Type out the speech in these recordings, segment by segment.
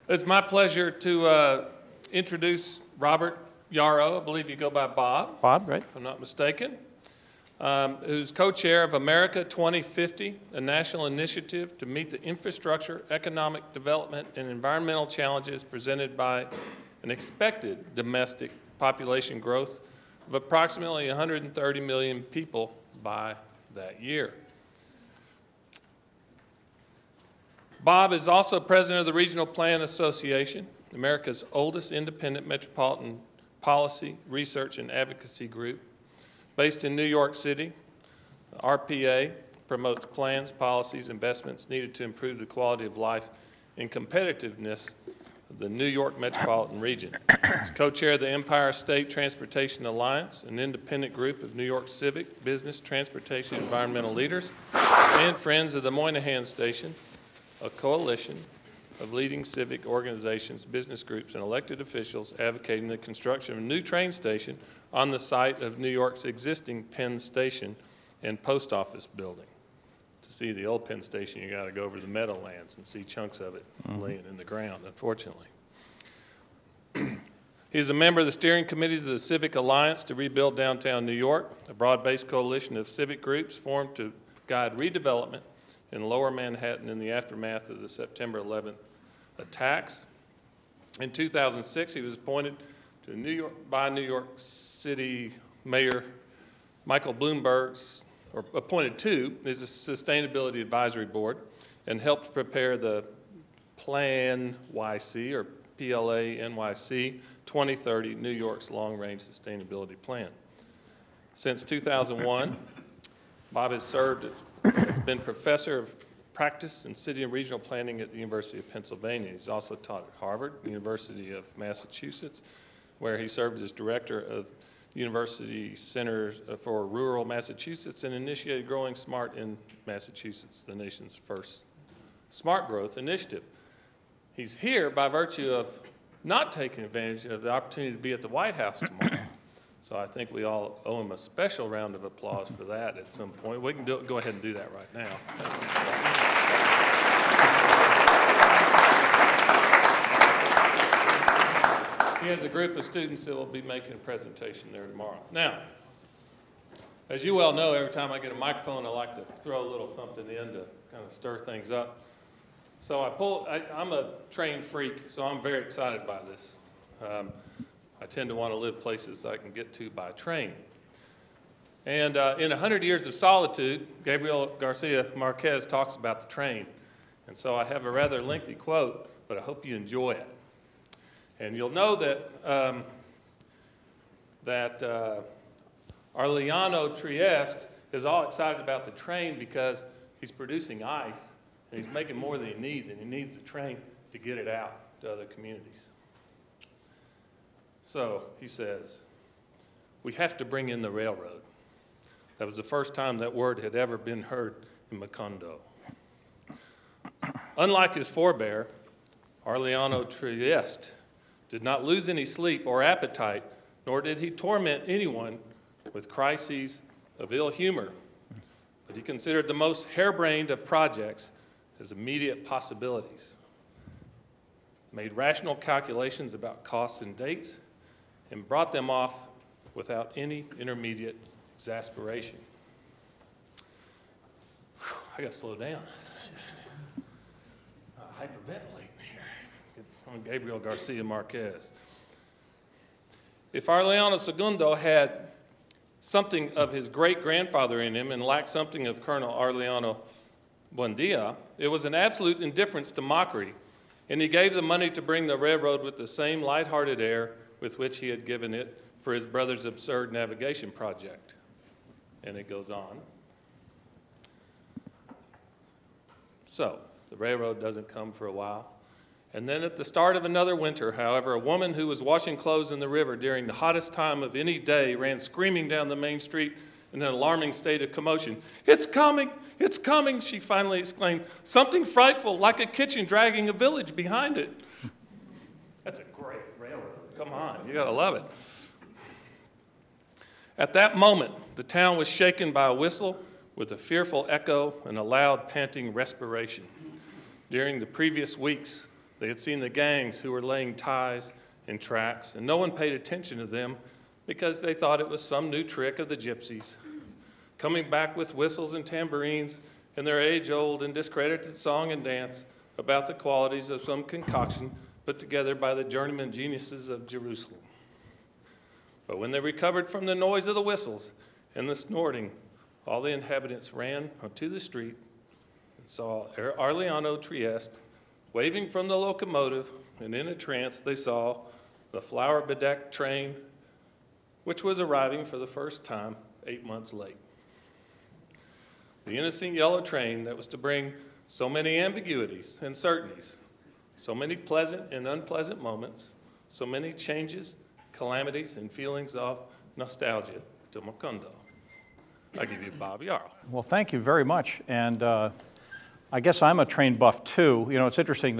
It's my pleasure to introduce Robert Yaro. I believe you go by Bob. Bob, right? If I'm not mistaken. Who's co-chair of America 2050, a national initiative to meet the infrastructure, economic development, and environmental challenges presented by an expected domestic population growth of approximately 130 million people by that year. Bob is also president of the Regional Plan Association, America's oldest independent metropolitan policy, research, and advocacy group. Based in New York City, RPA promotes plans, policies, investments needed to improve the quality of life and competitiveness of the New York metropolitan region. He's co-chair of the Empire State Transportation Alliance, an independent group of New York civic, business, transportation, environmental leaders, and Friends of the Moynihan Station, a coalition of leading civic organizations, business groups, and elected officials advocating the construction of a new train station on the site of New York's existing Penn Station and post office building. To see the old Penn Station, you got to go over the Meadowlands and see chunks of it laying in the ground, unfortunately. He is a member of the steering committees of the Civic Alliance to Rebuild Downtown New York, a broad-based coalition of civic groups formed to guide redevelopment in Lower Manhattan in the aftermath of the September 11th attacks. In 2006, he was appointed to New York City Mayor Michael Bloomberg's, or appointed to his Sustainability Advisory Board, and helped prepare the Plan YC, or PLA-NYC 2030, New York's long-range sustainability plan. Since 2001, Bob has been professor of practice in city and regional planning at the University of Pennsylvania. He's also taught at Harvard, University of Massachusetts, where he served as director of University Centers for Rural Massachusetts and initiated Growing Smart in Massachusetts, the nation's first smart growth initiative. He's here by virtue of not taking advantage of the opportunity to be at the White House tomorrow. So I think we all owe him a special round of applause for that at some point. We can go ahead and do that right now. He has a group of students that will be making a presentation there tomorrow. Now, as you well know, every time I get a microphone, I like to throw a little something in to kind of stir things up. So I'm a train freak, so I'm very excited by this. I tend to want to live places I can get to by train. And in 100 Years of Solitude, Gabriel Garcia Marquez talks about the train. And so I have a rather lengthy quote, but I hope you enjoy it. And you'll know that Arellano Trieste is all excited about the train because he's producing ice, and he's making more than he needs, and he needs the train to get it out to other communities. So he says, we have to bring in the railroad. That was the first time that word had ever been heard in Macondo. Unlike his forebear, Arellano Trieste did not lose any sleep or appetite, nor did he torment anyone with crises of ill humor. But he considered the most harebrained of projects as immediate possibilities, made rational calculations about costs and dates, and brought them off without any intermediate exasperation. Whew, I got to slow down. Hyperventilating here on Gabriel Garcia Marquez. If Arellano II had something of his great-grandfather in him and lacked something of Colonel Arellano Buendia, it was an absolute indifference to mockery, and he gave the money to bring the railroad with the same lighthearted air with which he had given it for his brother's absurd navigation project. And it goes on. So, the railroad doesn't come for a while. And then at the start of another winter, however, a woman who was washing clothes in the river during the hottest time of any day ran screaming down the main street in an alarming state of commotion. "It's coming! It's coming!" she finally exclaimed. "Something frightful, like a kitchen dragging a village behind it." That's a great railroad. Come on, you gotta love it. At that moment, the town was shaken by a whistle with a fearful echo and a loud panting respiration. During the previous weeks, They had seen the gangs who were laying ties in tracks, and no one paid attention to them because they thought it was some new trick of the gypsies, coming back with whistles and tambourines and their age-old and discredited song and dance about the qualities of some concoction put together by the journeyman geniuses of Jerusalem. But when they recovered from the noise of the whistles and the snorting, all the inhabitants ran onto the street and saw Arliano Trieste waving from the locomotive, and in a trance they saw the flower-bedecked train, which was arriving for the first time 8 months late. The innocent yellow train that was to bring so many ambiguities and certainties, so many pleasant and unpleasant moments, so many changes, calamities, and feelings of nostalgia to Macondo. I give you Bob Yaro. Well, thank you very much. And I guess I'm a train buff too. You know, it's interesting,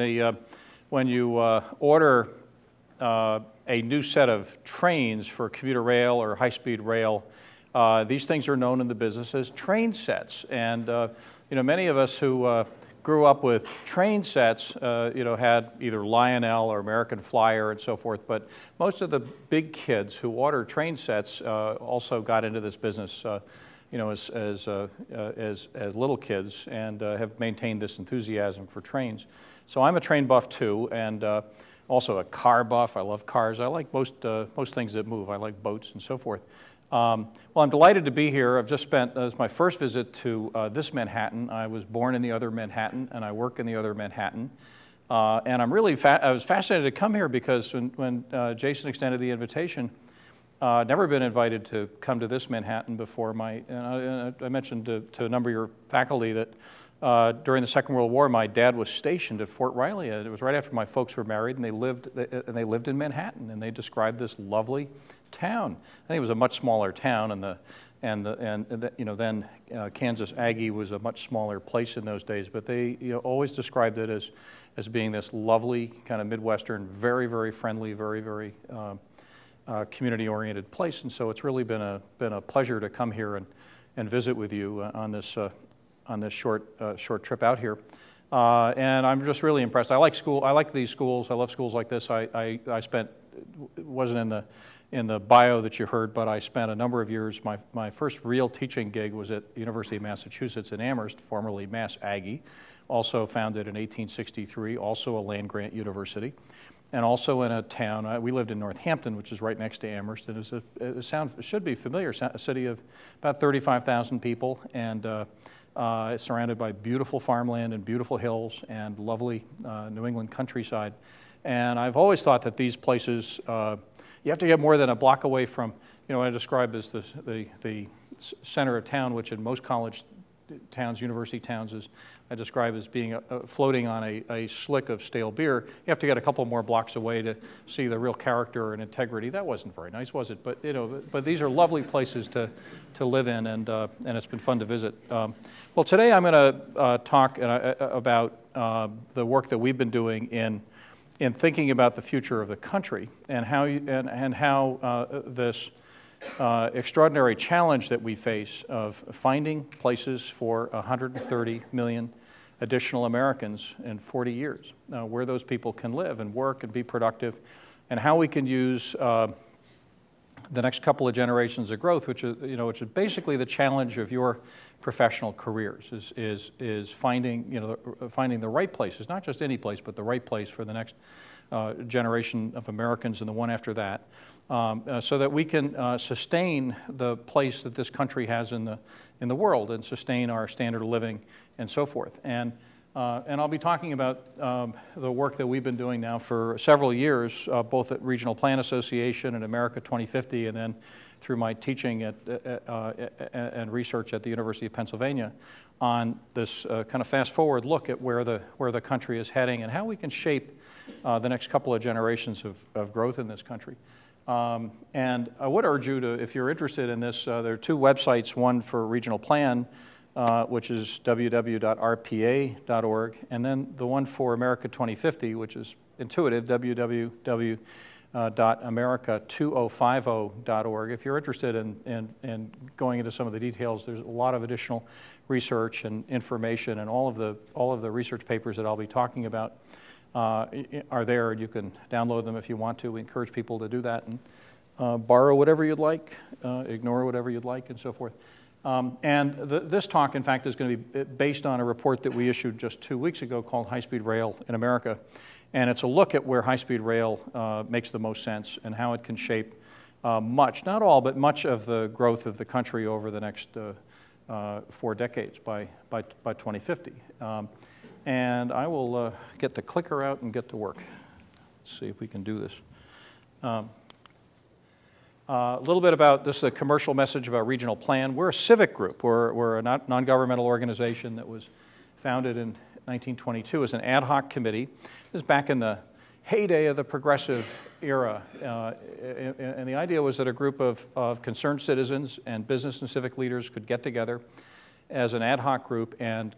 when you order a new set of trains for commuter rail or high-speed rail, these things are known in the business as train sets. And you know, many of us who grew up with train sets, you know, had either Lionel or American Flyer and so forth. But most of the big kids who order train sets also got into this business, you know, as little kids, and have maintained this enthusiasm for trains. So I'm a train buff too, and also a car buff. I love cars. I like most things that move. I like boats and so forth. Well, I'm delighted to be here. I've just spent, as my first visit to this Manhattan. I was born in the other Manhattan, and I work in the other Manhattan. And I'm really, I was fascinated to come here because when Jason extended the invitation, I'd never been invited to come to this Manhattan before. I mentioned to a number of your faculty that during the Second World War, my dad was stationed at Fort Riley. And it was right after my folks were married, and they lived in Manhattan, and they described this lovely town. I think it was a much smaller town, and you know, then Kansas Aggie was a much smaller place in those days. But they, you know, always described it as being this lovely kind of Midwestern, very, very friendly, very, very community-oriented place. And so it's really been a pleasure to come here and visit with you on this short trip out here. And I'm just really impressed. I like school. I like these schools. I love schools like this. I spent, it wasn't in the bio that you heard, but I spent a number of years. My first real teaching gig was at University of Massachusetts in Amherst, formerly Mass Aggie, also founded in 1863, also a land-grant university, and also in a town. We lived in Northampton, which is right next to Amherst, and it should be familiar, a city of about 35,000 people, and it's surrounded by beautiful farmland and beautiful hills and lovely New England countryside. And I've always thought that these places, you have to get more than a block away from, you know, what I describe as the center of town, which in most college towns, university towns, is I describe as being floating on a slick of stale beer. You have to get a couple more blocks away to see the real character and integrity. That wasn't very nice, was it? But you know, but these are lovely places to live in, and it's been fun to visit. Well, today I'm going to talk about the work that we've been doing in thinking about the future of the country and how this extraordinary challenge that we face of finding places for 130 million additional Americans in 40 years, where those people can live and work and be productive, and how we can use the next couple of generations of growth, which is basically the challenge of your professional careers, is finding finding the right places, not just any place, but the right place for the next generation of Americans and the one after that, so that we can sustain the place that this country has in the world and sustain our standard of living and so forth. And I'll be talking about the work that we've been doing now for several years, both at Regional Plan Association and America 2050, and then through my teaching and research at the University of Pennsylvania on this kind of fast-forward look at where the country is heading and how we can shape the next couple of generations of growth in this country. And I would urge you to, if you're interested in this, there are two websites, one for Regional Plan, which is www.rpa.org, and then the one for America 2050, which is intuitive, www.america2050.org. If you're interested in going into some of the details, there's a lot of additional research and information, and all of the research papers that I'll be talking about are there, and you can download them if you want to. We encourage people to do that and borrow whatever you'd like, ignore whatever you'd like, and so forth. This talk, in fact, is going to be based on a report that we issued just 2 weeks ago called High-Speed Rail in America. And it's a look at where high-speed rail makes the most sense and how it can shape much, not all, but much of the growth of the country over the next 4 decades by 2050. And I will get the clicker out and get to work. Let's see if we can do this. A little bit about, this is a commercial message about regional plan. We're a civic group. We're a non-governmental organization that was founded in 1922 as an ad hoc committee. This is back in the heyday of the progressive era. And the idea was that a group of concerned citizens and business and civic leaders could get together as an ad hoc group and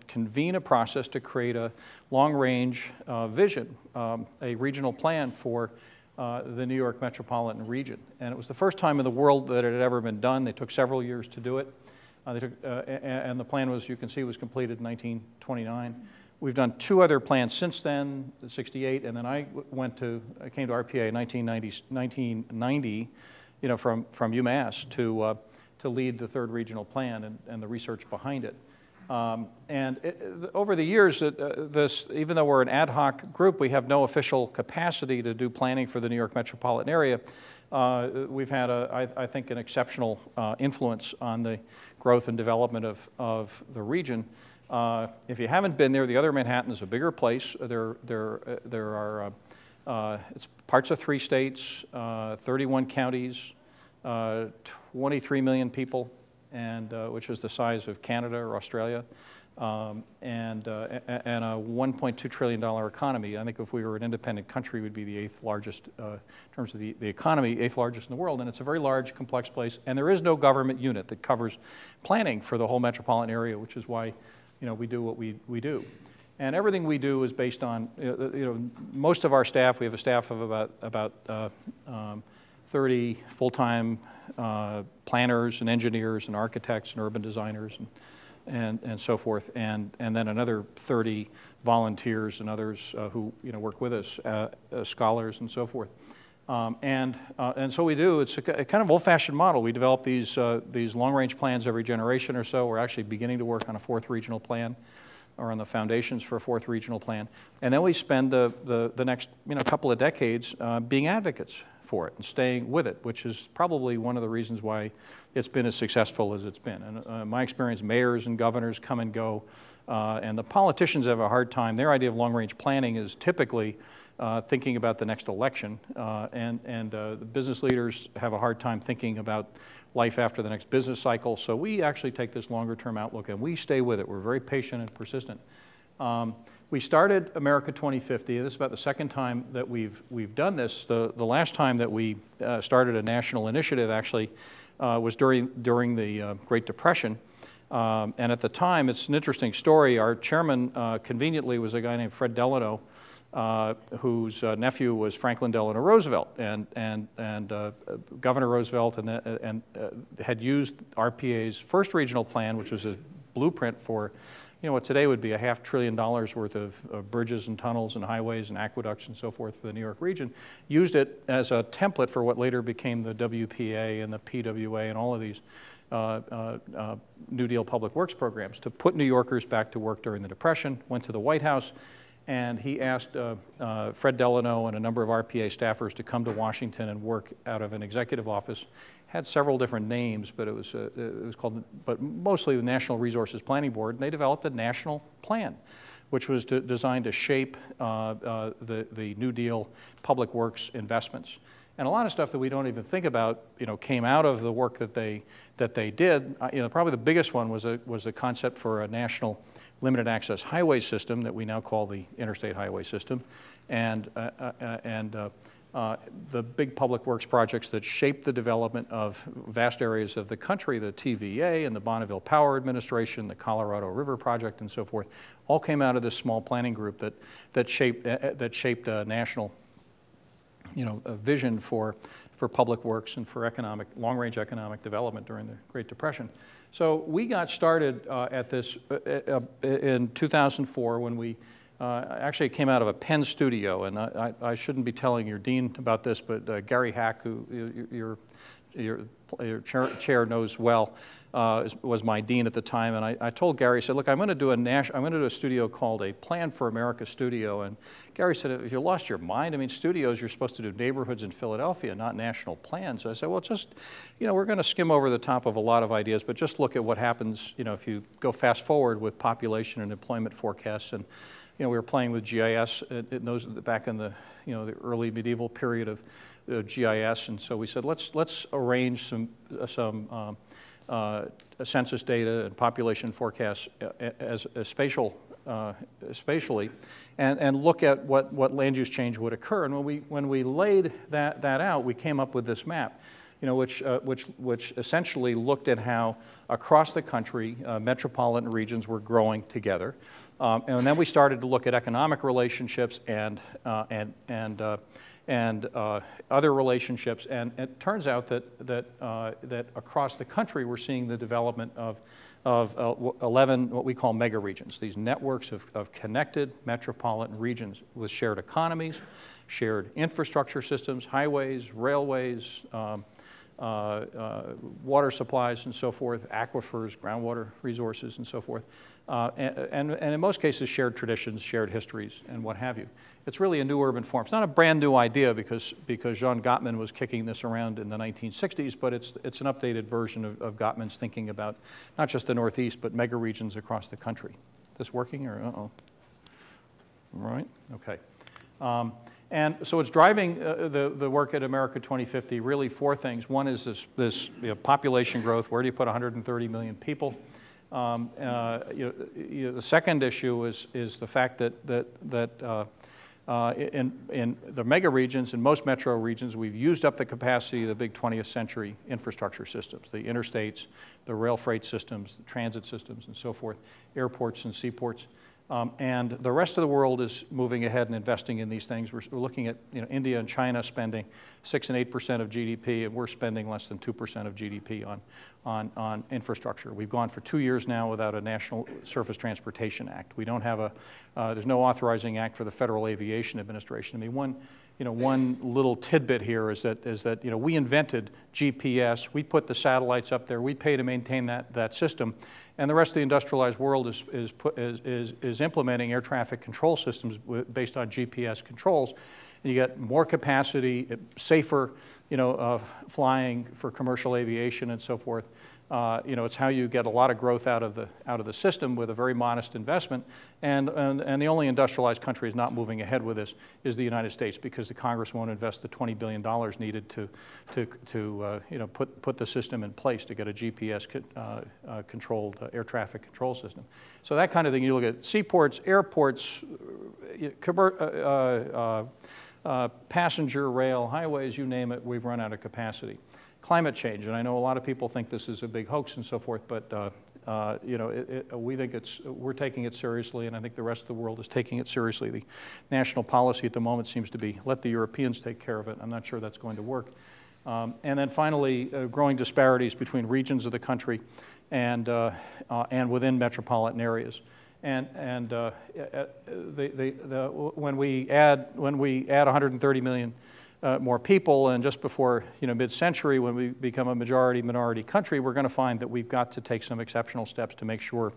convene a process to create a long-range vision, a regional plan for the New York metropolitan region. And it was the first time in the world that it had ever been done. They took several years to do it. And the plan was, you can see, was completed in 1929. We've done 2 other plans since then, 68, and then I came to RPA in 1990, you know, from UMass to lead the 3rd regional plan and the research behind it. Over the years, even though we're an ad hoc group, we have no official capacity to do planning for the New York metropolitan area. We've had, I think, an exceptional influence on the growth and development of the region. If you haven't been there, the other Manhattan is a bigger place. There are it's parts of 3 states, 31 counties, 23 million people, and which is the size of Canada or Australia, and a $1.2 trillion economy. I think if we were an independent country, we'd be the 8th largest, in terms of the economy, 8th largest in the world. And it's a very large, complex place. And there is no government unit that covers planning for the whole metropolitan area, which is why, you know, we do what we do. And everything we do is based on, you know, most of our staff, we have a staff of about 30 full-time planners and engineers and architects and urban designers and so forth, and then another 30 volunteers and others who, you know, work with us, scholars and so forth. And so we do, it's a kind of old-fashioned model. We develop these long-range plans every generation or so. We're actually beginning to work on a 4th regional plan, or on the foundations for a 4th regional plan. And then we spend the next, you know, couple of decades being advocates for it and staying with it, which is probably one of the reasons why it's been as successful as it's been. And in my experience, mayors and governors come and go, and the politicians have a hard time. Their idea of long-range planning is typically thinking about the next election, and the business leaders have a hard time thinking about life after the next business cycle. So we actually take this longer-term outlook, and we stay with it. We're very patient and persistent. We started America 2050. This is about the 2nd time that we've done this. The last time that we started a national initiative actually was during the Great Depression. And at the time, it's an interesting story. Our chairman conveniently was a guy named Fred Delano, whose nephew was Franklin Delano Roosevelt, and Governor Roosevelt had used RPA's first regional plan, which was a blueprint for, you know, what today would be a $500 billion worth of bridges and tunnels and highways and aqueducts and so forth for the New York region, used it as a template for what later became the WPA and the PWA and all of these New Deal public works programs to put New Yorkers back to work during the Depression. Went to the White House, and he asked Fred Delano and a number of RPA staffers to come to Washington and work out of an executive office. Had several different names, but it was called, but mostly the National Resources Planning Board, and they developed a national plan, which was designed to shape the New Deal public works investments. And a lot of stuff that we don't even think about, you know, came out of the work that they did. You know, probably the biggest one was a concept for a national limited access highway system that we now call the Interstate Highway System, and the big public works projects that shaped the development of vast areas of the country, the TVA and the Bonneville Power Administration, the Colorado River Project, and so forth, all came out of this small planning group that shaped a national, you know, a vision for public works and for long-range economic development during the Great Depression. So we got started at this in 2004 when we Actually, it came out of a Penn studio, and I shouldn't be telling your dean about this, but Gary Hack, who your chair knows well, was my dean at the time, and I told Gary, I said, look, I'm going to do a studio called a Plan for America studio, and Gary said, have you lost your mind? I mean, studios, you're supposed to do neighborhoods in Philadelphia, not national plans. So I said, well, just, we're going to skim over the top of a lot of ideas, but just look at what happens, if you go fast forward with population and employment forecasts. And we were playing with GIS back in the the early medieval period of GIS, and so we said let's arrange some census data and population forecasts as spatially, and look at what land use change would occur. And when we laid that out, we came up with this map, which essentially looked at how across the country metropolitan regions were growing together. And then we started to look at economic relationships and other relationships, and it turns out that across the country we're seeing the development of 11 what we call megaregions, these networks of connected metropolitan regions with shared economies, shared infrastructure systems, highways, railways, water supplies and so forth, aquifers, groundwater resources and so forth, and in most cases shared traditions, shared histories, and what have you. It's really a new urban form. It's not a brand new idea because Jean Gottman was kicking this around in the 1960s, but it's an updated version of Gottman's thinking about not just the Northeast, but megaregions across the country. This working or uh-oh? All right, okay. And so it's driving the work at America 2050, really four things. One is this population growth. Where do you put 130 million people? The second issue is the fact that in the mega regions, in most metro regions, we've used up the capacity of the big 20th century infrastructure systems, the interstates, the rail freight systems, the transit systems, and so forth, airports and seaports. And the rest of the world is moving ahead and investing in these things. We're looking at India and China spending 6 and 8% of GDP, and we're spending less than 2% of GDP on infrastructure. We've gone for 2 years now without a National Surface Transportation Act. We don't have there's no authorizing act for the Federal Aviation Administration. I mean, one little tidbit here is that we invented GPS. We put the satellites up there. We pay to maintain that system, and the rest of the industrialized world is implementing air traffic control systems based on GPS controls. And you get more capacity, safer, flying for commercial aviation and so forth. It's how you get a lot of growth out of the system with a very modest investment, and the only industrialized country is not moving ahead with this is the United States, because the Congress won't invest the $20 billion needed to put the system in place to get a GPS controlled air traffic control system. So that kind of thing. You look at seaports, airports, passenger rail, highways, you name it, we've run out of capacity. Climate change, and I know a lot of people think this is a big hoax and so forth, but we think we're taking it seriously, and I think the rest of the world is taking it seriously. The national policy at the moment seems to be let the Europeans take care of it. I'm not sure that's going to work. And then finally, growing disparities between regions of the country and within metropolitan areas. And when we add 130 million more people, and just before mid-century, when we become a majority-minority country, we're going to find that we've got to take some exceptional steps to make sure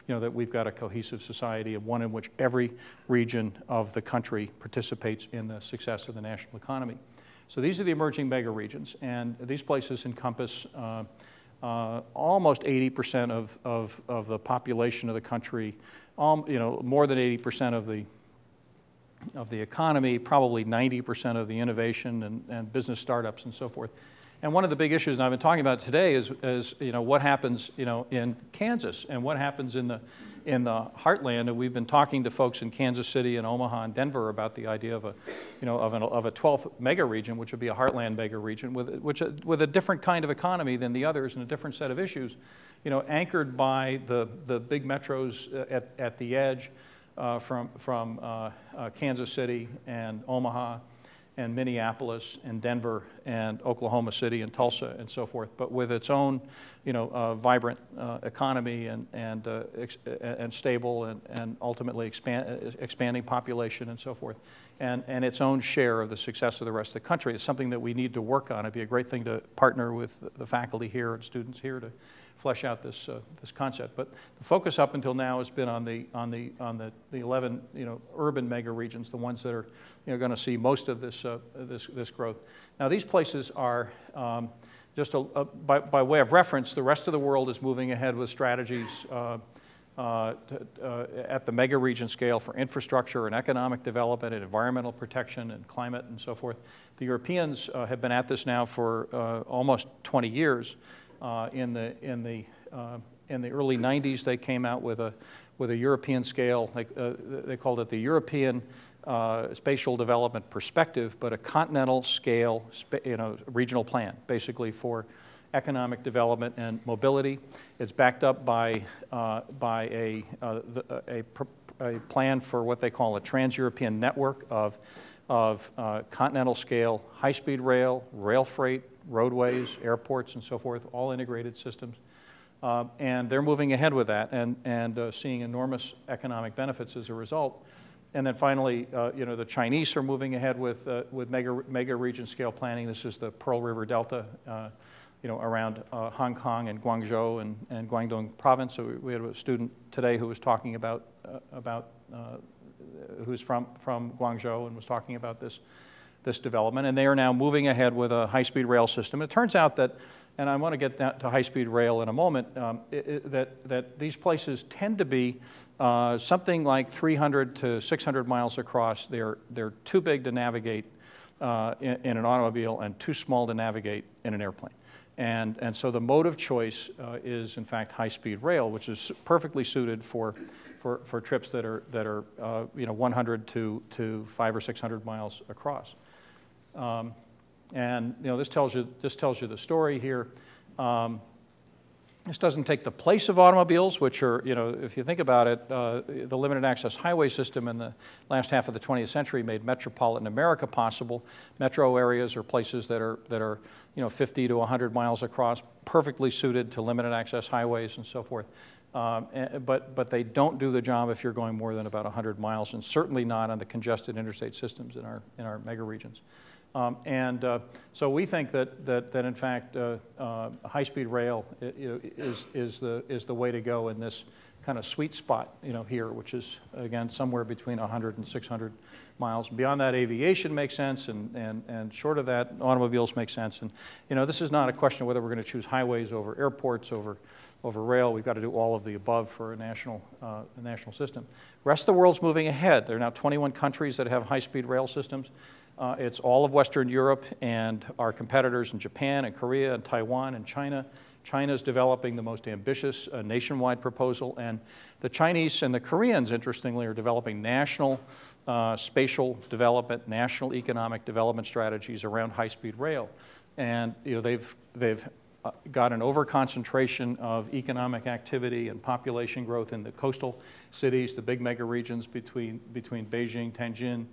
that we've got a cohesive society, and one in which every region of the country participates in the success of the national economy. So these are the emerging mega regions, and these places encompass almost 80% of the population of the country, more than 80% of the economy, probably 90% of the innovation and business startups and so forth. And one of the big issues, and I've been talking about today, is what happens in Kansas and what happens in the heartland. And we've been talking to folks in Kansas City and Omaha and Denver about the idea of a 12th mega region, which would be a heartland mega region with a different kind of economy than the others and a different set of issues, anchored by the big metros at the edge. From Kansas City and Omaha and Minneapolis and Denver and Oklahoma City and Tulsa and so forth, but with its own, vibrant economy and stable and ultimately expanding population and so forth, and its own share of the success of the rest of the country. It's something that we need to work on. It'd be a great thing to partner with the faculty here and students here to flesh out this concept. But the focus up until now has been on the 11 urban megaregions, the ones that are going to see most of this growth. Now these places are just by way of reference. The rest of the world is moving ahead with strategies at the megaregion scale for infrastructure and economic development and environmental protection and climate and so forth. The Europeans have been at this now for almost 20 years. In the early 90s, they came out with a European scale. They called it the European Spatial Development Perspective, but a continental scale, regional plan, basically for economic development and mobility. It's backed up by a plan for what they call a trans-European network of continental scale high-speed rail, rail freight, roadways, airports, and so forth, all integrated systems. And they're moving ahead with that and seeing enormous economic benefits as a result. And then finally, the Chinese are moving ahead with mega region scale planning. This is the Pearl River Delta, around Hong Kong and Guangzhou and Guangdong province. So we had a student today who was talking about who's from Guangzhou and was talking about this development, and they are now moving ahead with a high-speed rail system. It turns out that, and I want to get to high-speed rail in a moment, that these places tend to be something like 300 to 600 miles across. They're too big to navigate in an automobile and too small to navigate in an airplane. And so the mode of choice is, in fact, high-speed rail, which is perfectly suited for trips that are 100 to 500 or 600 miles across. This tells you the story here. This doesn't take the place of automobiles, which are, if you think about it, the limited access highway system in the last half of the 20th century made metropolitan America possible. Metro areas are places that are 50 to 100 miles across, perfectly suited to limited access highways and so forth. But they don't do the job if you're going more than about 100 miles, and certainly not on the congested interstate systems in our megaregions. So we think that in fact high-speed rail is the way to go in this kind of sweet spot here, which is again somewhere between 100 and 600 miles. Beyond that, aviation makes sense, and short of that, automobiles make sense. And this is not a question of whether we're going to choose highways over airports over rail. We've got to do all of the above for a national system. The rest of the world's moving ahead. There are now 21 countries that have high-speed rail systems. It's all of Western Europe and our competitors in Japan and Korea and Taiwan and China. China's developing the most ambitious nationwide proposal, and the Chinese and the Koreans, interestingly, are developing national spatial development, national economic development strategies around high-speed rail. And they've got an overconcentration of economic activity and population growth in the coastal cities, the big megaregions between Beijing, Tianjin,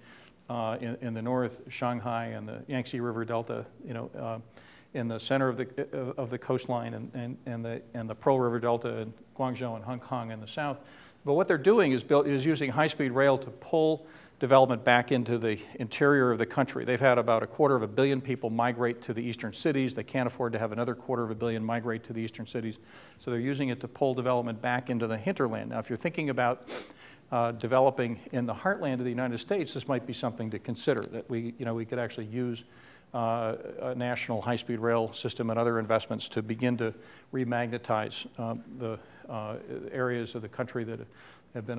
in the north, Shanghai and the Yangtze River Delta, in the center of the coastline, and the Pearl River Delta in Guangzhou and Hong Kong in the south. But what they're doing is using high-speed rail to pull development back into the interior of the country. They've had about 250 million people migrate to the eastern cities. They can't afford to have another 250 million migrate to the eastern cities, so they're using it to pull development back into the hinterland. Now, if you're thinking about developing in the heartland of the United States, this might be something to consider, that we could actually use a national high-speed rail system and other investments to begin to remagnetize the areas of the country that have been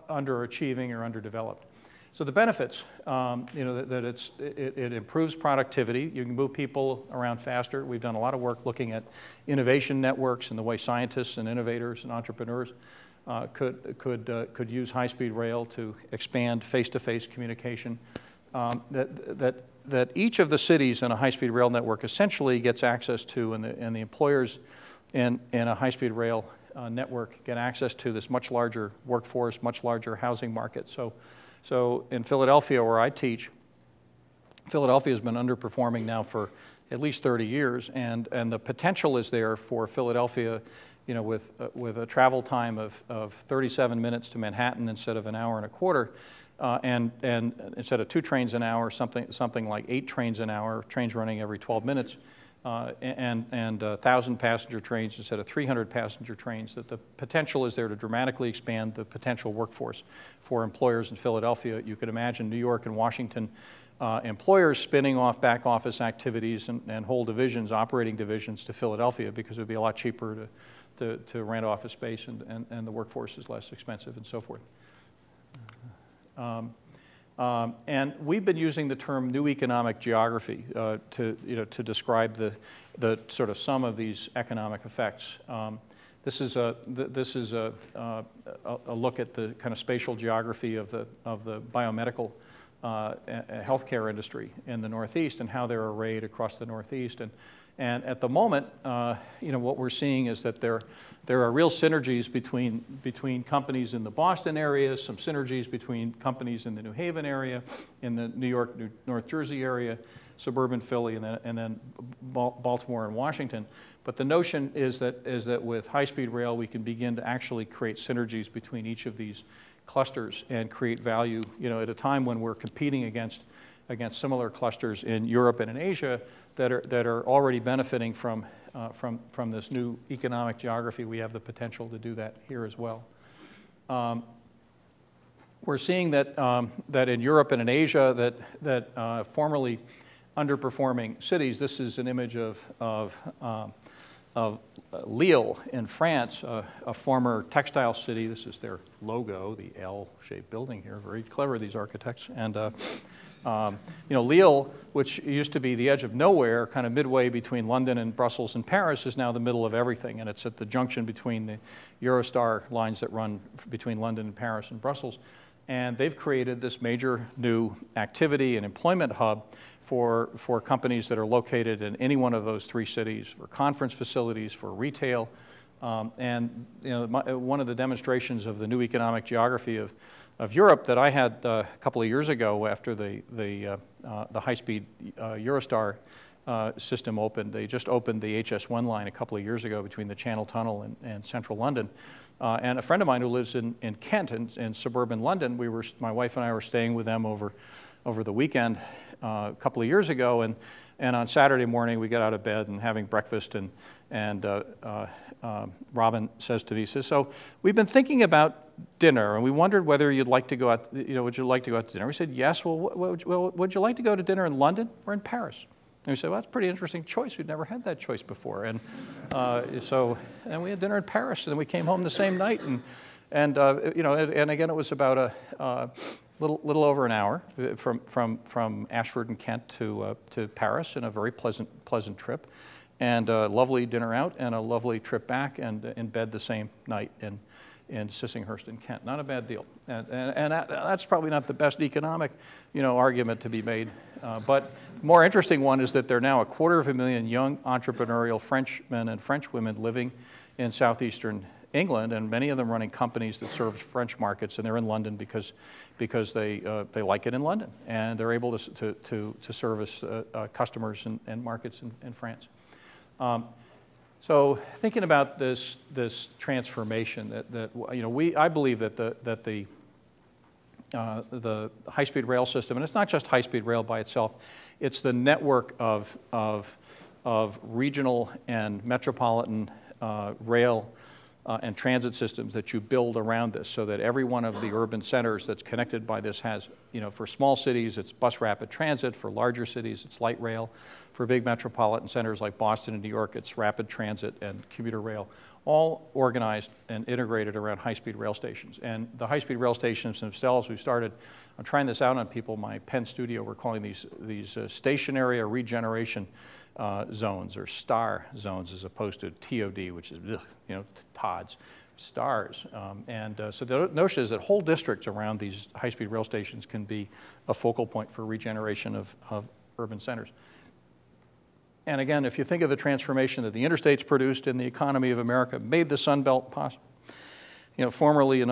underachieving or underdeveloped. So the benefits, that it improves productivity. You can move people around faster. We've done a lot of work looking at innovation networks and the way scientists and innovators and entrepreneurs could use high-speed rail to expand face-to-face communication. That each of the cities in a high-speed rail network essentially gets access to, and the employers in a high-speed rail network get access to this much larger workforce, much larger housing market. So So in Philadelphia, where I teach, Philadelphia has been underperforming now for at least 30 years, and the potential is there for Philadelphia, with a travel time of 37 minutes to Manhattan instead of an hour and a quarter, and instead of 2 trains an hour, something like 8 trains an hour, trains running every 12 minutes, and 1,000 passenger trains instead of 300 passenger trains, that the potential is there to dramatically expand the potential workforce for employers in Philadelphia. You could imagine New York and Washington employers spinning off back office activities and whole divisions, operating divisions, to Philadelphia, because it would be a lot cheaper to rent office space, and the workforce is less expensive, and so forth. And we've been using the term new economic geography to describe the sort of sum of these economic effects. This is a look at the kind of spatial geography of the biomedical healthcare industry in the Northeast, and how they're arrayed across the Northeast. And at the moment, what we're seeing is that there are real synergies between companies in the Boston area, some synergies between companies in the New Haven area, in the New York, North Jersey area, suburban Philly, and then Baltimore and Washington. But the notion is that with high-speed rail, we can begin to actually create synergies between each of these clusters and create value, at a time when we're competing against similar clusters in Europe and in Asia that are already benefiting from this new economic geography. We have the potential to do that here as well. We're seeing that in Europe and in Asia that formerly underperforming cities. This is an image of Lille in France, a former textile city. This is their logo, the L-shaped building here. Very clever, these architects. And Lille, which used to be the edge of nowhere, kind of midway between London and Brussels and Paris, is now the middle of everything, and it's at the junction between the Eurostar lines that run between London and Paris and Brussels. And they've created this major new activity and employment hub for companies that are located in any one of those 3 cities, for conference facilities, for retail. And one of the demonstrations of the new economic geography of Europe that I had a couple of years ago after the high-speed Eurostar system opened. They just opened the HS1 line a couple of years ago between the Channel Tunnel and central London. And a friend of mine who lives in Kent, in suburban London, my wife and I were staying with them over the weekend a couple of years ago, and on Saturday morning we got out of bed and having breakfast, and Robin says to me, he says, "So we've been thinking about dinner, and we wondered whether you'd like to go out, would you like to go out to dinner?" We said, "Yes." "Well, would you like to go to dinner in London or in Paris?" And we said, "Well, that's a pretty interesting choice. We've never had that choice before." And and we had dinner in Paris, and then we came home the same night, and again, it was about a little over an hour from Ashford in Kent to Paris, and a very pleasant trip, and a lovely dinner out, and a lovely trip back, and in bed the same night in Sissinghurst in Kent. Not a bad deal, and that's probably not the best economic argument to be made, but more interesting one is that there are now 250,000 young entrepreneurial Frenchmen and Frenchwomen living in southeastern England, and many of them running companies that serve French markets, and they're in London because they like it in London, and they're able to service customers and markets in France. So thinking about this transformation, I believe that the high-speed rail system, and it's not just high-speed rail by itself, it's the network of regional and metropolitan rail and transit systems that you build around this, so that every one of the urban centers that's connected by this has, for small cities, it's bus rapid transit; for larger cities, it's light rail; for big metropolitan centers like Boston and New York, it's rapid transit and commuter rail, all organized and integrated around high-speed rail stations. And the high-speed rail stations themselves, I'm trying this out on people, my Penn studio, we're calling these station area regeneration zones, or STAR zones, as opposed to TOD, which is, TODs, STARs. So the notion is that whole districts around these high-speed rail stations can be a focal point for regeneration of urban centers. And again, if you think of the transformation that the interstates produced in the economy of America, made the Sun Belt possible, formerly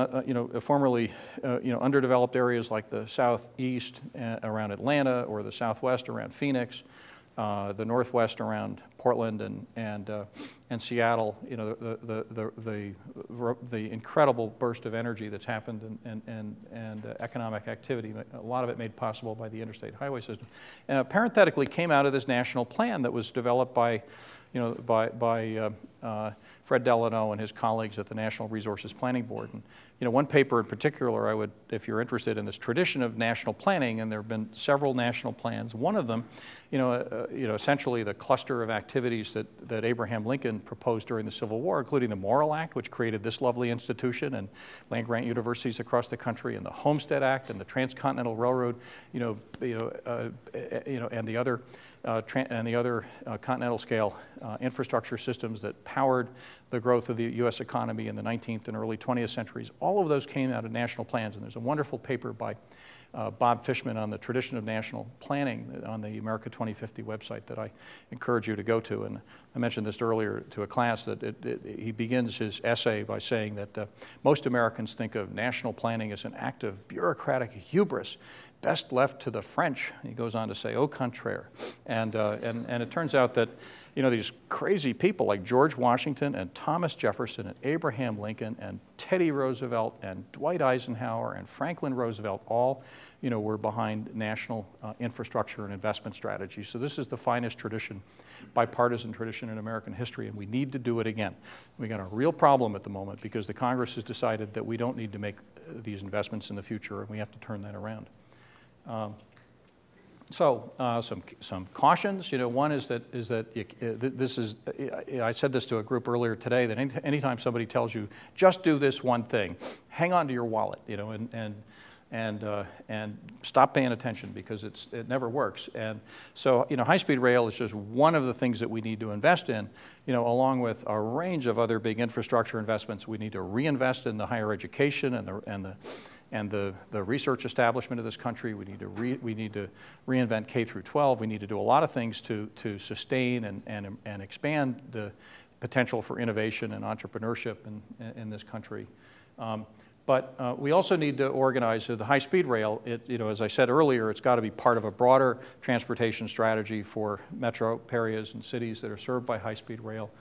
underdeveloped areas like the southeast around Atlanta, or the southwest around Phoenix, the northwest around Portland and Seattle. The incredible burst of energy that's happened and economic activity, a lot of it made possible by the interstate highway system, parenthetically came out of this national plan that was developed by Fred Delano and his colleagues at the National Resources Planning Board. And one paper in particular, I would, if you're interested in this tradition of national planning, and there have been several national plans. One of them, essentially the cluster of activities that Abraham Lincoln proposed during the Civil War, including the Morrill Act, which created this lovely institution and land-grant universities across the country, and the Homestead Act and the Transcontinental Railroad, and the other continental scale infrastructure systems that powered the growth of the U.S. economy in the 19th and early 20th centuries. All of those came out of national plans, and there's a wonderful paper by Bob Fishman on the tradition of national planning on the America 2050 website that I encourage you to go to. And I mentioned this earlier to a class that he begins his essay by saying that most Americans think of national planning as an act of bureaucratic hubris, best left to the French. He goes on to say, au contraire. And it turns out that these crazy people like George Washington and Thomas Jefferson and Abraham Lincoln and Teddy Roosevelt and Dwight Eisenhower and Franklin Roosevelt all were behind national infrastructure and investment strategies. So this is the finest tradition, bipartisan tradition in American history, and we need to do it again. We got a real problem at the moment because the Congress has decided that we don't need to make these investments in the future, and we have to turn that around. Some cautions. One is that this is. I said this to a group earlier today, that anytime somebody tells you just do this one thing, hang on to your wallet, and stop paying attention, because it never works. And so high-speed rail is just one of the things that we need to invest in. Along with a range of other big infrastructure investments, we need to reinvest in the higher education and the research establishment of this country. We need to reinvent K through 12. We need to do a lot of things to sustain and expand the potential for innovation and entrepreneurship in this country. But we also need to organize the high-speed rail. As I said earlier, it's got to be part of a broader transportation strategy for metro areas and cities that are served by high-speed rail.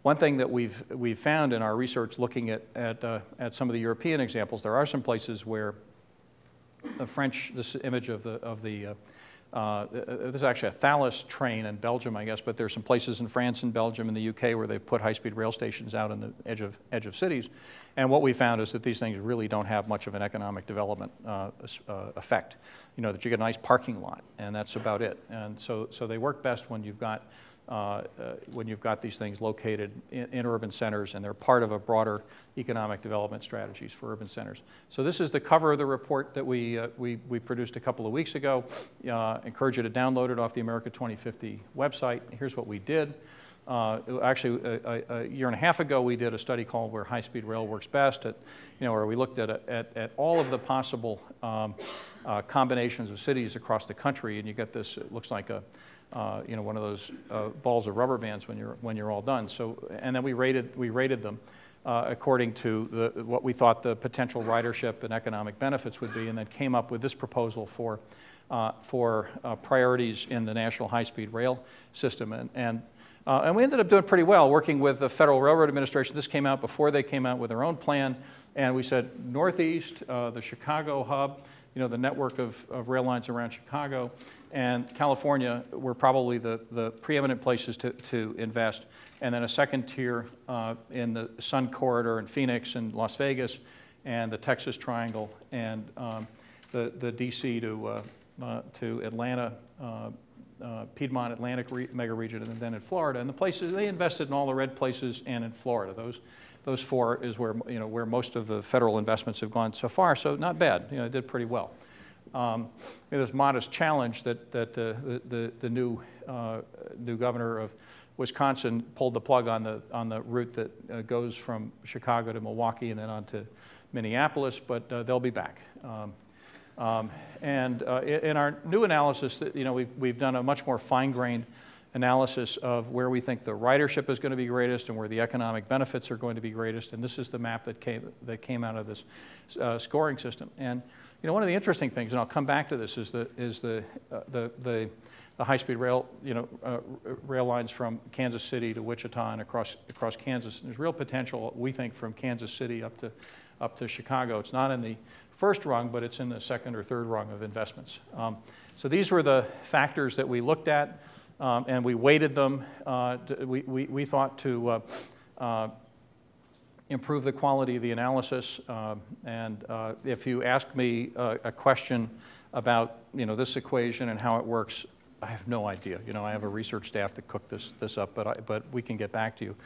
One thing that we've found in our research, looking at some of the European examples, there are some places where the French, this image of there's actually a Thalys train in Belgium, I guess, but there's some places in France and Belgium and the UK where they've put high-speed rail stations out on the edge of cities. And what we found is that these things really don't have much of an economic development effect. That you get a nice parking lot, and that's about it. And so they work best when you've got these things located in urban centers, and they're part of a broader economic development strategies for urban centers. So this is the cover of the report that we produced a couple of weeks ago. Encourage you to download it off the America 2050 website. Here's what we did. Actually, a year and a half ago, we did a study called "Where High-Speed Rail Works Best," where we looked at all of the possible combinations of cities across the country, and you get this. It looks like one of those balls of rubber bands when you're all done. So, and then we rated them according to what we thought the potential ridership and economic benefits would be, and then came up with this proposal for priorities in the national high-speed rail system. And we ended up doing pretty well working with the Federal Railroad Administration. This came out before they came out with their own plan, and we said Northeast, the Chicago hub, the network of rail lines around Chicago, and California were probably the preeminent places to invest. And then a second tier in the Sun Corridor in Phoenix and Las Vegas, and the Texas Triangle, and the DC to Atlanta, Piedmont Atlantic mega region, and then in Florida. And the places, they invested in all the red places and in Florida. Those four is where most of the federal investments have gone so far, so not bad. It did pretty well. There's a modest challenge that the new governor of Wisconsin pulled the plug on the route that goes from Chicago to Milwaukee and then on to Minneapolis, but they'll be back. In our new analysis, we've done a much more fine-grained analysis of where we think the ridership is going to be greatest and where the economic benefits are going to be greatest. And this is the map that came out of this scoring system. And one of the interesting things, and I'll come back to this, is the high-speed rail, rail lines from Kansas City to Wichita and across Kansas. And there's real potential, we think, from Kansas City up to Chicago. It's not in the first rung, but it's in the second or third rung of investments. So these were the factors that we looked at, and we weighted them. We thought to improve the quality of the analysis. And if you ask me a question about this equation and how it works, I have no idea. I have a research staff that cooked this up, but we can get back to you.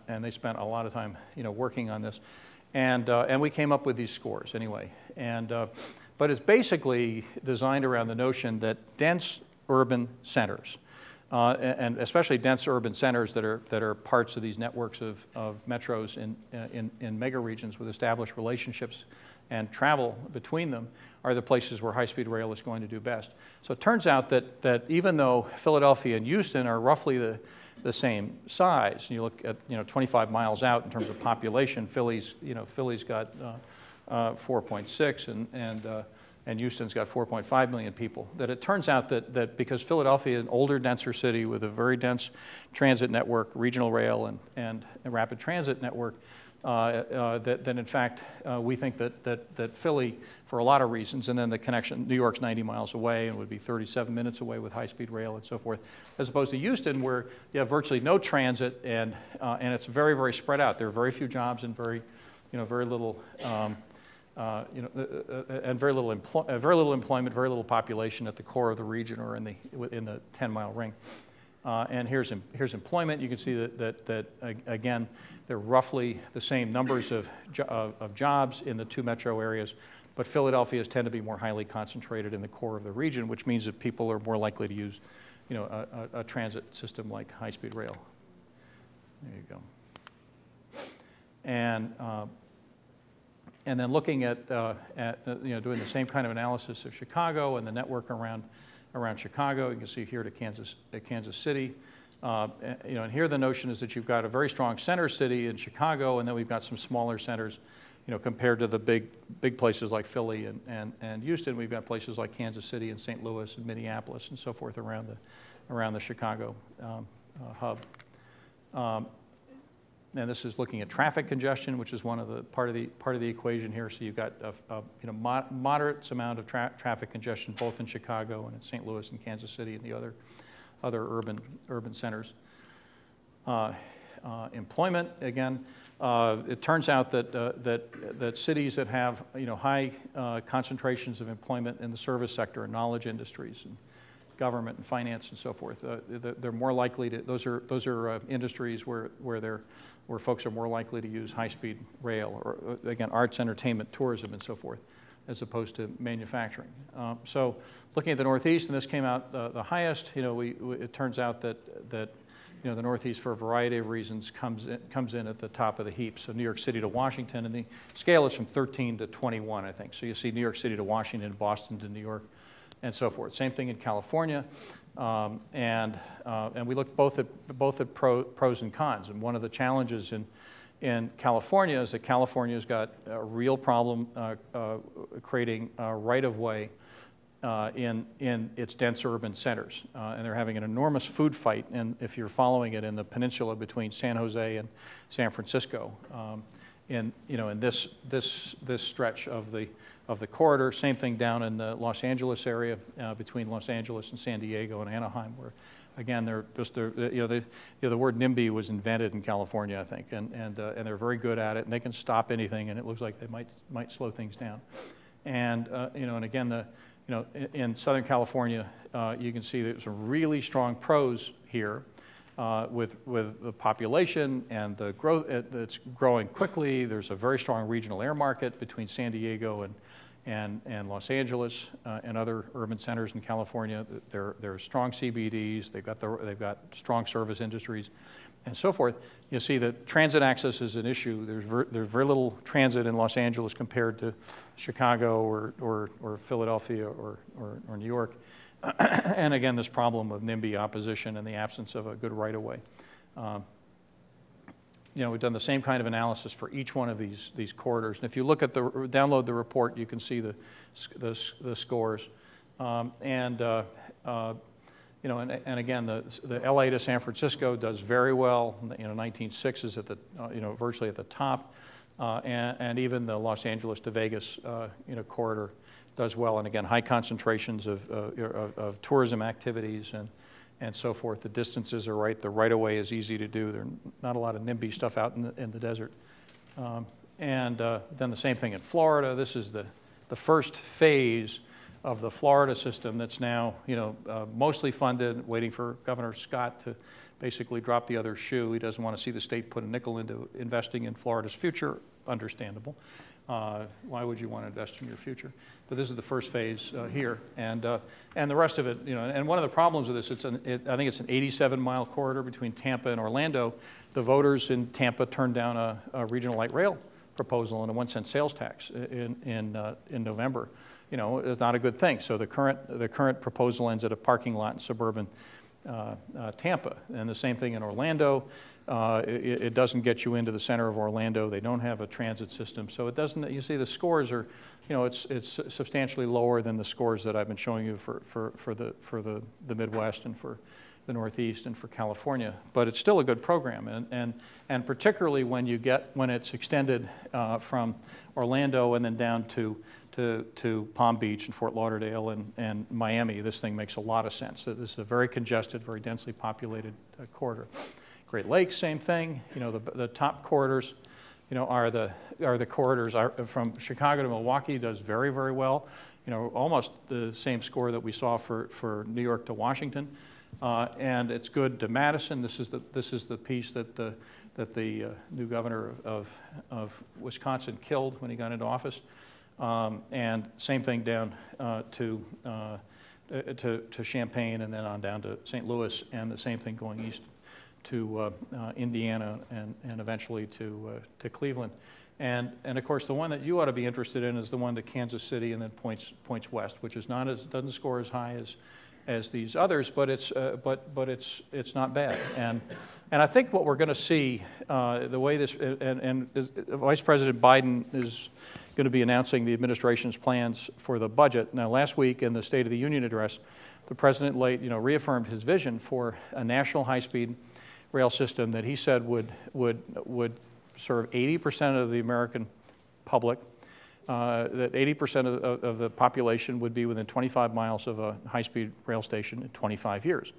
And they spent a lot of time working on this. And we came up with these scores anyway. But it's basically designed around the notion that dense urban centers, and especially dense urban centers that are parts of these networks of metros in megaregions with established relationships and travel between them, are the places where high-speed rail is going to do best. So it turns out that even though Philadelphia and Houston are roughly the same size, and you look at 25 miles out in terms of population, Philly's got 4.6 and Houston's got 4.5 million people, that it turns out that because Philadelphia is an older, denser city with a very dense transit network, regional rail and a rapid transit network, that in fact we think that Philly, for a lot of reasons, and then the connection, New York's 90 miles away and would be 37 minutes away with high-speed rail and so forth, as opposed to Houston, where you have virtually no transit and it's very, very spread out. There are very few jobs and very little and very little employment, very little population at the core of the region or in the 10-mile ring. And here's employment. You can see that again, they're roughly the same numbers of jobs in the two metro areas, but Philadelphia's tend to be more highly concentrated in the core of the region, which means that people are more likely to use, a transit system like high-speed rail. There you go. And then looking at doing the same kind of analysis of Chicago and the network around Chicago, you can see here to Kansas City. And here the notion is that you've got a very strong center city in Chicago, and then we've got some smaller centers, compared to the big places like Philly and Houston. We've got places like Kansas City and St. Louis and Minneapolis and so forth around the Chicago hub. And this is looking at traffic congestion, which is one of the part of the equation here. So you've got a moderate amount of traffic congestion both in Chicago and in St. Louis and Kansas City and the other urban centers. Employment, again, it turns out that cities that have high concentrations of employment in the service sector and knowledge industries and government and finance and so forth, they're more likely to. Those are industries where folks are more likely to use high-speed rail, or again, arts, entertainment, tourism, and so forth, as opposed to manufacturing. So looking at the Northeast, and this came out the highest, it turns out that the Northeast, for a variety of reasons, comes in at the top of the heap. So New York City to Washington, and the scale is from 13 to 21, I think. So you see New York City to Washington, Boston to New York, and so forth. Same thing in California, and we looked both at pros and cons. And one of the challenges in California is that California's got a real problem creating right-of-way in its dense urban centers, and they're having an enormous food fight. And if you're following it in the peninsula between San Jose and San Francisco, in this stretch of the corridor. Same thing down in the Los Angeles area, between Los Angeles and San Diego and Anaheim, where again the word NIMBY was invented in California, I think, and they're very good at it, and they can stop anything, and it looks like they might slow things down. And and again in Southern California, you can see there's some really strong pros here. With the population and the growth, it's growing quickly. There's a very strong regional air market between San Diego and Los Angeles and other urban centers in California. There are strong CBDs. They've got strong service industries, and so forth. You see that transit access is an issue. There's very little transit in Los Angeles compared to Chicago or Philadelphia or New York. And again, this problem of NIMBY opposition and the absence of a good right-of-way. You know, we've done the same kind of analysis for each one of these corridors. And if you look at download the report, you can see the scores. You know, and again, the LA to San Francisco does very well. You know, 19.6 is at the, you know, virtually at the top. And even the Los Angeles to Vegas, you know, corridor does well. And again, high concentrations of tourism activities and so forth. The distances are right. The right-of-way is easy to do. There's not a lot of NIMBY stuff out in the desert. Then the same thing in Florida. This is the first phase of the Florida system that's now, you know, mostly funded, waiting for Governor Scott to basically drop the other shoe. He doesn't want to see the state put a nickel into investing in Florida's future. Understandable. Why would you want to invest in your future? But this is the first phase here, and the rest of it, you know. And one of the problems with this, I think it's an 87-mile corridor between Tampa and Orlando. The voters in Tampa turned down a regional light rail proposal and a 1-cent sales tax in November. You know, it's not a good thing. So the current proposal ends at a parking lot in suburban Tampa, and the same thing in Orlando. It doesn't get you into the center of Orlando. They don't have a transit system, so it doesn't. You see, the scores are, you know, it's substantially lower than the scores that I've been showing you for the Midwest and for the Northeast and for California. But it's still a good program, and particularly when it's extended from Orlando and then down to Palm Beach and Fort Lauderdale and Miami, this thing makes a lot of sense. This is a very congested, very densely populated corridor. Great Lakes, same thing. You know, the top corridors, you know, are the corridors from Chicago to Milwaukee. Does very, very well. You know, almost the same score that we saw for New York to Washington, and it's good to Madison. This is the piece that the new governor of Wisconsin killed when he got into office. And same thing down to Champaign and then on down to St. Louis, and the same thing going east to Indiana and eventually to Cleveland. And of course, the one that you ought to be interested in is the one to Kansas City and then points west, which is doesn't score as high as these others, but it's not bad. And I think what we're going to see, the way this, and Vice President Biden is going to be announcing the administration's plans for the budget. Now, last week in the State of the Union address, the president reaffirmed his vision for a national high-speed rail system that he said would serve 80% of the American public, that 80% of the population would be within 25 miles of a high-speed rail station in 25 years.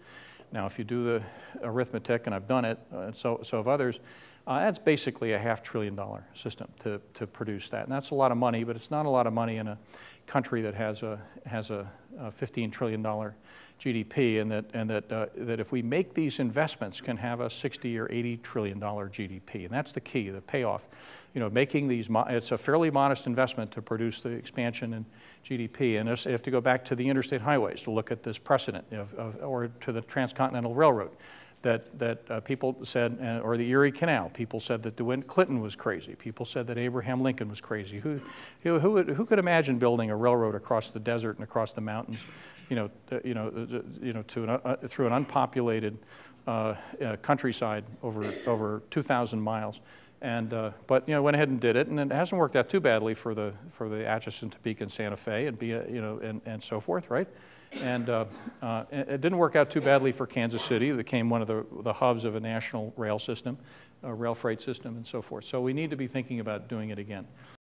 Now, if you do the arithmetic, and I've done it, and so have others, that's basically a $500 billion system to produce that. And that's a lot of money, but it's not a lot of money in a country that has a $15 trillion GDP, and that if we make these investments can have a $60 or $80 trillion GDP. And that's the key, the payoff. You know, making these, it's a fairly modest investment to produce the expansion in GDP. And you have to go back to the interstate highways to look at this precedent, or to the transcontinental railroad. That people said, or the Erie Canal, people said that DeWitt Clinton was crazy. People said that Abraham Lincoln was crazy. Who could imagine building a railroad across the desert and across the mountains, through an unpopulated countryside over 2,000 miles? But went ahead and did it, and it hasn't worked out too badly for the Atchison, Topeka, and Santa Fe, and so forth, right? And it didn't work out too badly for Kansas City. It became one of the hubs of a national rail system, a rail freight system, and so forth. So we need to be thinking about doing it again.